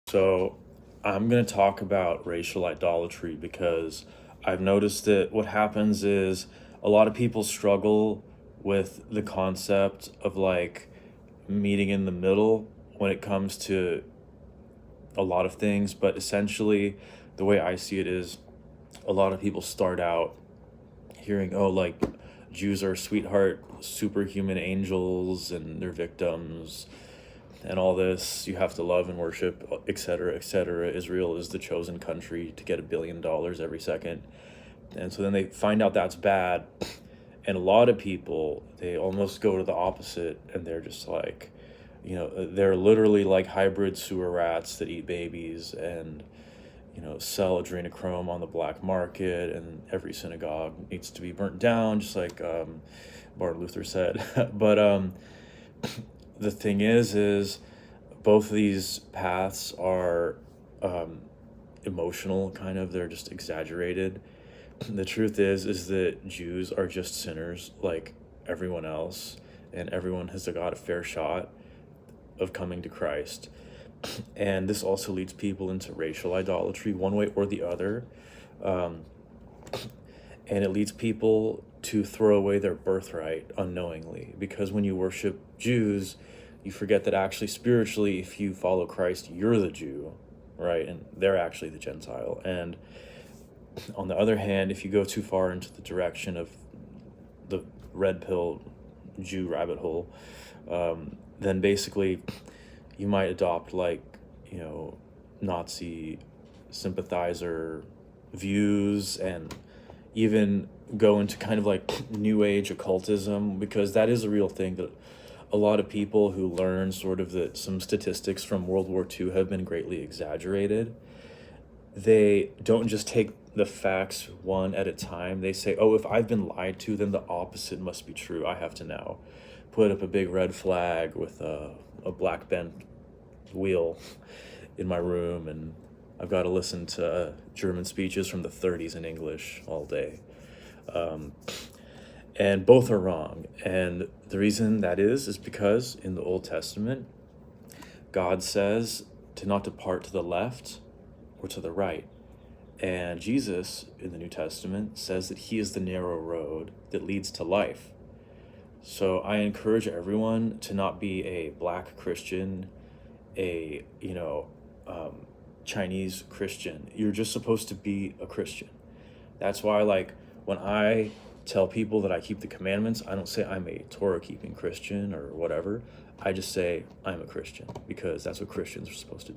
So, I'm going to talk about racial idolatry because I've noticed that what happens is a lot of people struggle with the concept of like meeting in the middle when it comes to a lot of things. But essentially, the way I see it is a lot of people start out hearing, oh, like Jews are sweetheart, superhuman angels and they're victims and all this. You have to love and worship, etc., etc. Israel is the chosen country to get $1 billion every second. And so then they find out that's bad. And a lot of people, they almost go to the opposite and they're just like, they're literally like hybrid sewer rats that eat babies and sell adrenochrome on the black market, and every synagogue needs to be burnt down, just like Martin Luther said. But the thing is both of these paths are emotional, kind of. They're just exaggerated. The truth is that Jews are just sinners like everyone else, and everyone has got a fair shot of coming to Christ. And this also leads people into racial idolatry one way or the other. Um, and it leads people to throw away their birthright unknowingly, because when you worship Jews, you forget that actually spiritually, if you follow Christ, you're the Jew, right? And they're actually the Gentile. And on the other hand, if you go too far into the direction of the red pill Jew rabbit hole, then basically you might adopt like, Nazi sympathizer views, and even go into kind of like new age occultism, because that is a real thing that a lot of people who learn sort of that some statistics from World War II have been greatly exaggerated. They don't just take the facts one at a time. They say, oh, if I've been lied to, then the opposite must be true. I have to now put up a big red flag with a black bent wheel in my room, and I've got to listen to German speeches from the 30s in English all day. And both are wrong. And the reason that is because in the Old Testament, God says to not depart to the left or to the right. And Jesus in the New Testament says that he is the narrow road that leads to life. So I encourage everyone to not be a black Christian, a, Chinese Christian. You're just supposed to be a Christian. That's why, like, when I tell people that I keep the commandments, I don't say I'm a Torah keeping Christian or whatever. I just say I'm a Christian, because that's what Christians are supposed to do.